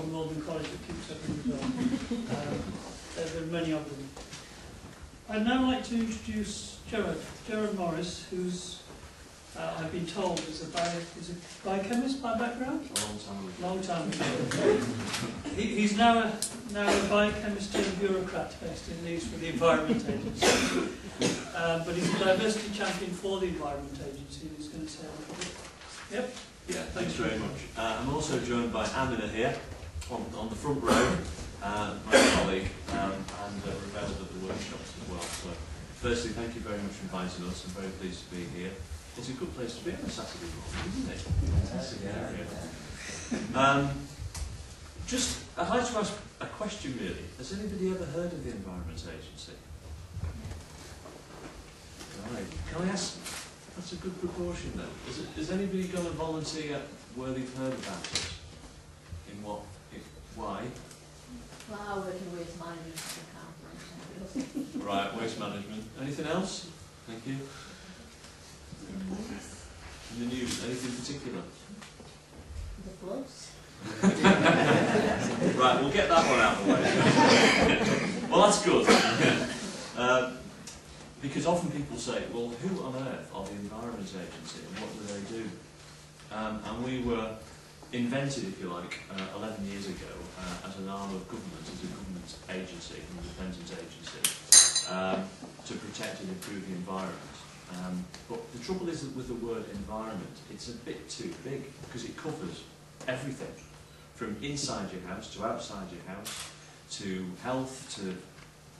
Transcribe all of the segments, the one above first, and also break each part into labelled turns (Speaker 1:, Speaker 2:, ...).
Speaker 1: from Northern College that keeps up in the job. There are many of them. I'd now like to introduce Gerard Morris, who's, I've been told, is a biochemist by background? Long time ago. He's now a biochemist and bureaucrat based in Leeds for the Environment Agency. But he's a diversity champion for the Environment Agency, and he's going to say a little bit. Yep.
Speaker 2: Yeah, thanks very much. I'm also joined by Amina here, on the front row, my colleague, and we're available at the workshops as well. So, firstly, thank you very much for inviting us. I'm very pleased to be here. It's a good place to be on a Saturday morning, isn't it? Fantastic area. I'd like to ask a question really. Has anybody ever heard of the Environment Agency? Right. Can I ask? That's a good proportion then. Is anybody going to volunteer where they've heard about it? In what? Why?
Speaker 3: Well, I work in waste management and accounting.
Speaker 2: Right, waste management. Anything else? Thank you. In the news, anything particular?
Speaker 3: The floods.
Speaker 2: Right, we'll get that one out of the way. Well, that's good. Because often people say, well, who on earth are the Environment Agency and what do they do? And we were invented, if you like, 11 years ago as an arm of government, as a government agency, an independent agency, to protect and improve the environment. But the trouble is that with the word environment, it's a bit too big because it covers everything, from inside your house to outside your house, to health, to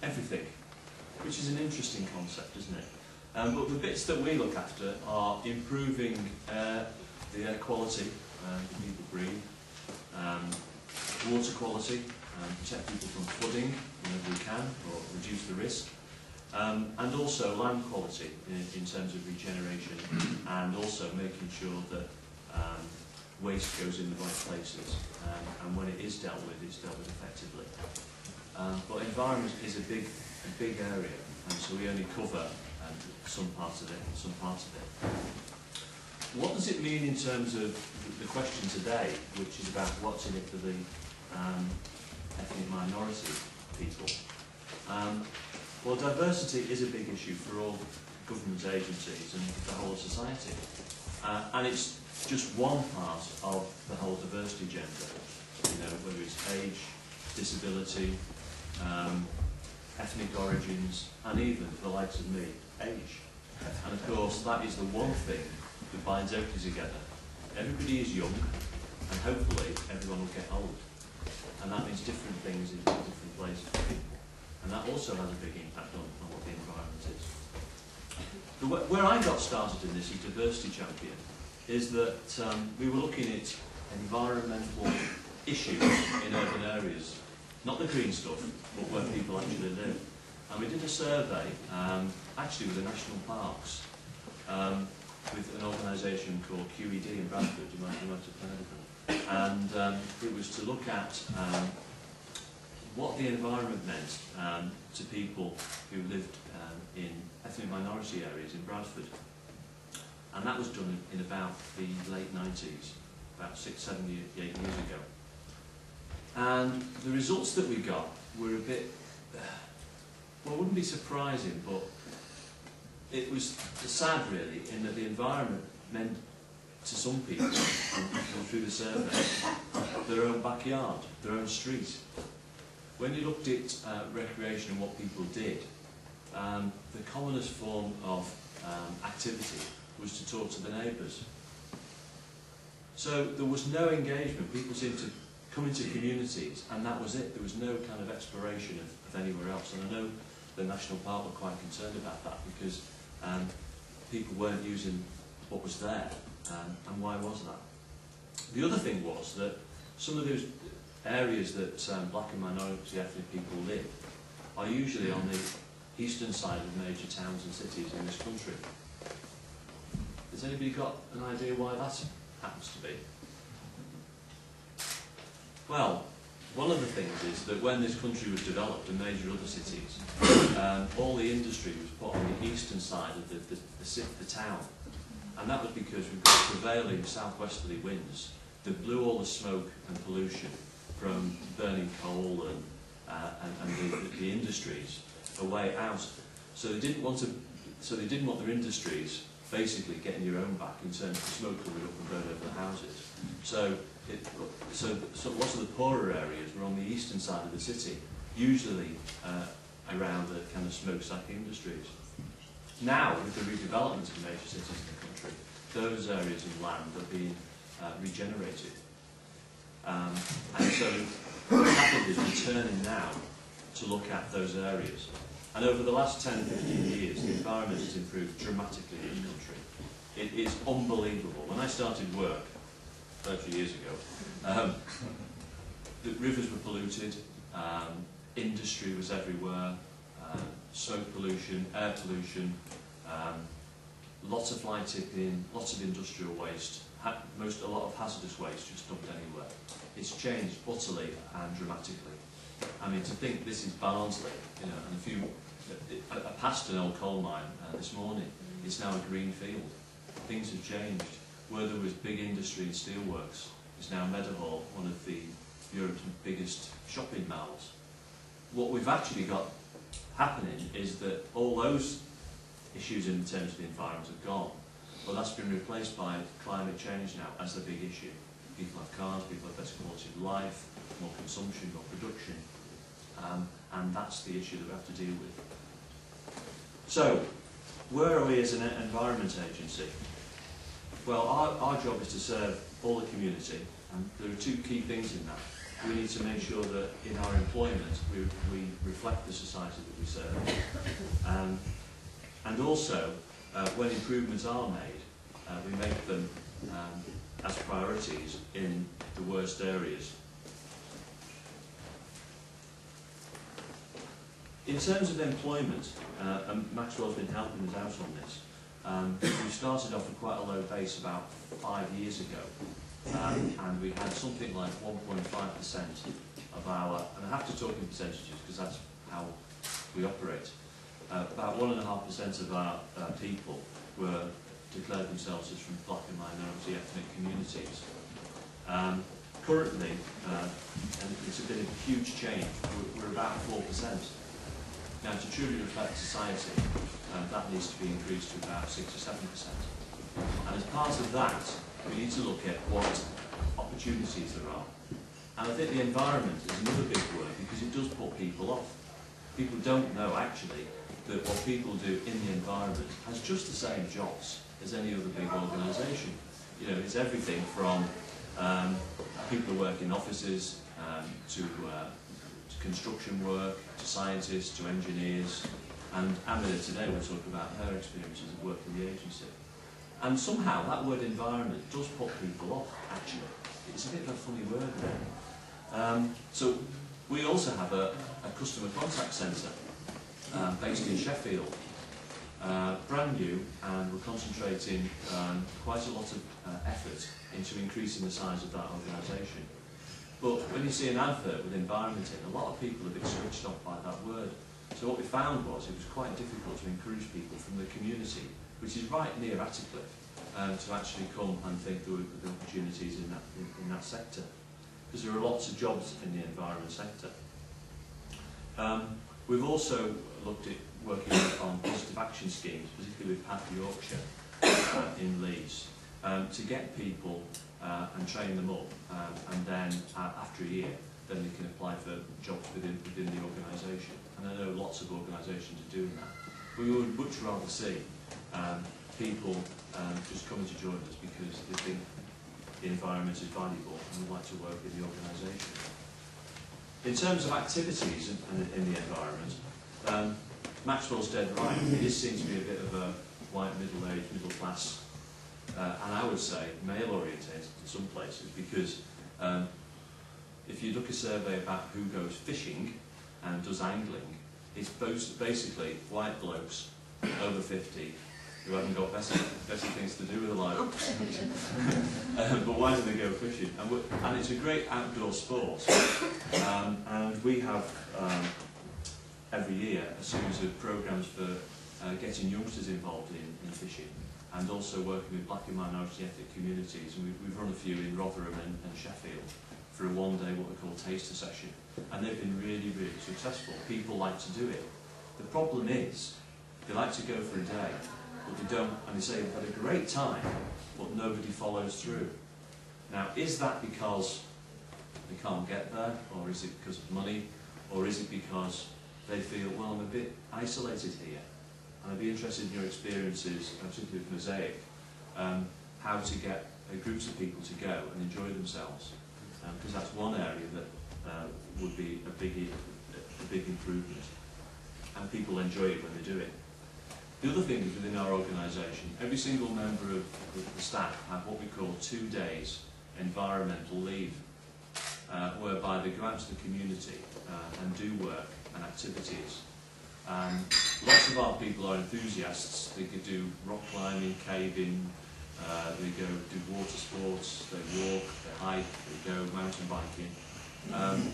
Speaker 2: everything, which is an interesting concept, isn't it? But the bits that we look after are improving the air quality that people breathe, water quality, protect people from flooding whenever we can, or reduce the risk, and also land quality in terms of regeneration, and also making sure that waste goes in the right places, and when it is dealt with, it's dealt with effectively. But environment is a big area, and so we only cover some parts of it and some parts of it. What does it mean in terms of the question today, which is about what's in it for the ethnic minority people? Well, diversity is a big issue for all government agencies and the whole of society. And it's just one part of the whole diversity agenda, whether it's age, disability, ethnic origins, and even, for the likes of me, age. And of course, that is the one thing that binds everybody together. Everybody is young, and hopefully everyone will get old. And that means different things in different places for people. And that also has a big impact on what the environment is. Where I got started in this as diversity champion is that we were looking at environmental issues in urban areas. Not the green stuff, but where people actually live. And we did a survey, actually with the national parks, with an organisation called QED in Bradford, you might have heard of them. And it was to look at what the environment meant to people who lived in ethnic minority areas in Bradford. And that was done in about the late 90s, about 6, 7, 8 years ago. And the results that we got were a bit, well, it wouldn't be surprising, but it was sad really, in that the environment meant to some people, through the survey, their own backyard, their own street. When you looked at recreation and what people did, the commonest form of activity was to talk to the neighbours. So there was no engagement. People seemed to come into communities, and that was it. There was no kind of exploration of anywhere else. And I know the National Park were quite concerned about that because people weren't using what was there. And why was that? The other thing was that some of those areas that black and minority ethnic people live are usually on the eastern side of major towns and cities in this country. Has anybody got an idea why that happens to be? Well, one of the things is that when this country was developed and major other cities, all the industry was put on the eastern side of the town. And that was because we've got prevailing southwesterly winds that blew all the smoke and pollution from burning coal and the industries a way out. So they didn't want their industries basically getting your own back in terms of smoke coming up and burn over the houses. So lots of the poorer areas were on the eastern side of the city, usually around the kind of smokestack industries. Now, with the redevelopment of major cities in the country, those areas of land are being regenerated. And so what's happened is we're turning now to look at those areas. And over the last 10, 15 years, the environment has improved dramatically in this country. It's unbelievable. When I started work 30 years ago, the rivers were polluted, industry was everywhere, smoke pollution, air pollution, lots of fly tipping, lots of industrial waste, a lot of hazardous waste just dumped anywhere. It's changed utterly and dramatically. I mean, to think this is Barnsley, you know, and I passed an old coal mine this morning. It's now a green field. Things have changed. Where there was big industry and steelworks, is now Meadowhall, one of Europe's biggest shopping malls. What we've actually got happening is that all those issues in terms of the environment have gone. Well, that's been replaced by climate change now as a big issue. People have cars, people have better quality of life, more consumption, more production, and that's the issue that we have to deal with. So, where are we as an environment agency? Well, our job is to serve all the community, and there are two key things in that. We need to make sure that in our employment we reflect the society that we serve, and also when improvements are made, we make them as priorities in the worst areas. In terms of employment, and Maxwell's been helping us out on this, we started off with quite a low base about 5 years ago, and we had something like 1.5% of our, and I have to talk in percentages because that's how we operate, about 1.5% of our people were declared themselves as from black and minority ethnic communities. Currently, and it's been a huge change, we're about 4%. Now, to truly reflect society, that needs to be increased to about 6 or 7%. And as part of that, we need to look at what opportunities there are. And I think the environment is another big word because it does put people off. People don't know, actually, that what people do in the environment has just the same jobs as any other big organisation. You know, it's everything from people who work in offices to construction work, to scientists, to engineers, and Amina today will talk about her experiences of work in the agency. And somehow that word environment does put people off, actually. It's a bit of a funny word there. So we also have a customer contact centre based in Sheffield, brand new, and we're concentrating quite a lot of effort into increasing the size of that organisation. But when you see an advert with environment in, a lot of people are a bit switched off by that word. So what we found was it was quite difficult to encourage people from the community, which is right near Atticliffe, to actually come and think there were the opportunities in that sector. Because there are lots of jobs in the environment sector. We've also looked at working on positive action schemes, particularly with Path Yorkshire in Leeds, to get people and train them up, and then after a year, then they can apply for jobs within the organisation. And I know lots of organisations are doing that. We would much rather see people just coming to join us because they think the environment is valuable and would like to work in the organisation. In terms of activities in the environment, Maxwell's dead right. It seems to be a bit of a white middle-aged, middle-class, and I would say male-orientated in some places, because if you look at a survey about who goes fishing and does angling, it's basically white blokes over 50 who haven't got better things to do with their life. But why do they go fishing? And it's a great outdoor sport. And we have every year a series of programmes for getting youngsters involved in fishing, and also working with black and minority ethnic communities. And we've run a few in Rotherham and Sheffield. for a one-day what we call taster session, and they've been really, really successful. People like to do it. The problem is, they like to go for a day, but they don't, and they say they've had a great time, but nobody follows through. Now, is that because they can't get there, or is it because of money, or is it because they feel, well, I'm a bit isolated here? And I'd be interested in your experiences, particularly with Mosaic, how to get groups of people to go and enjoy themselves, because that's one area that would be a big improvement, and people enjoy it when they do it. The other thing is, within our organisation, every single member of the staff have what we call 2 days environmental leave, whereby they go out to the community and do work and activities. Lots of our people are enthusiasts. They could do rock climbing, caving, they go do water sports, they walk, they hike, they go mountain biking.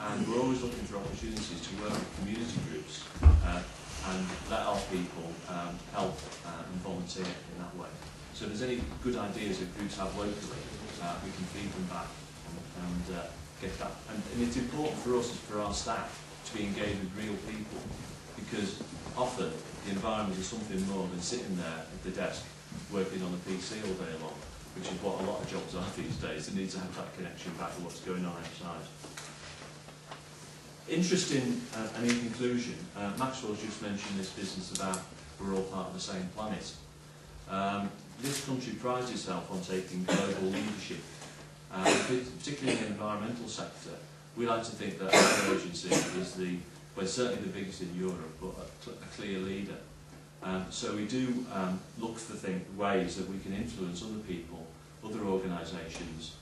Speaker 2: And we're always looking for opportunities to work with community groups and let our people help and volunteer in that way. So if there's any good ideas that groups have locally, we can feed them back and get that. And it's important for us, for our staff, to be engaged with real people, because often the environment is something more than sitting there at the desk working on a PC all day long, which is what a lot of jobs are these days. They need to have that connection back to what's going on outside. Interesting, and in conclusion, Maxwell's just mentioned this business about we're all part of the same planet. This country prides itself on taking global leadership, particularly in the environmental sector. We like to think that our agency is well, certainly the biggest in Europe, but a clear leader. So we do look for ways that we can influence other people, other organisations,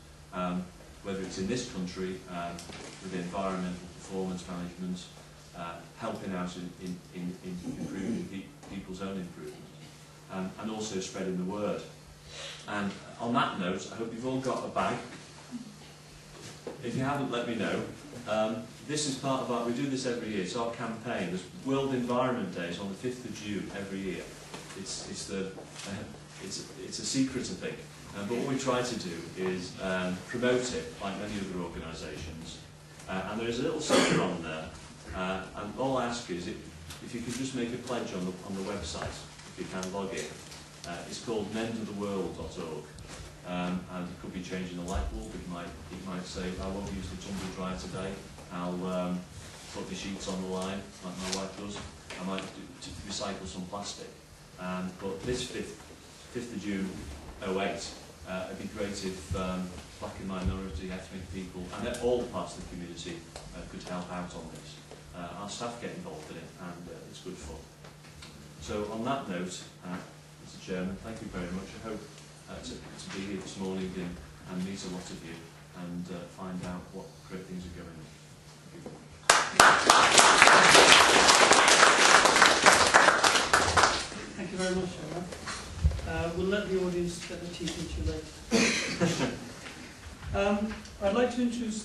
Speaker 2: whether it's in this country with environmental performance management, helping out in improving people's own improvement, and also spreading the word. And on that note, I hope you've all got a bag. If you haven't, let me know. This is part of we do this every year. It's our campaign. There's World Environment Day is on the 5th of June every year. It's a secret, I think. But what we try to do is promote it, like many other organisations. And there is a little sticker on there. And all I ask is if you could just make a pledge on the website, if you can log in. It's called mendoftheworld.org. And it could be changing the light bulb. It might say, I won't use the tumble dryer today. I'll put the sheets on the line, like my wife does. I might recycle some plastic. But this 5th of June 08, it'd be great if black and minority, ethnic people, and all parts of the community could help out on this. Our staff get involved in it, and it's good fun. So on that note, Mr. Chairman, thank you very much. I hope to be here this morning and meet a lot of you and find out what great things are going on.
Speaker 1: Thank you very much, Gerard. We'll let the audience get the teeth into you later. I'd like to introduce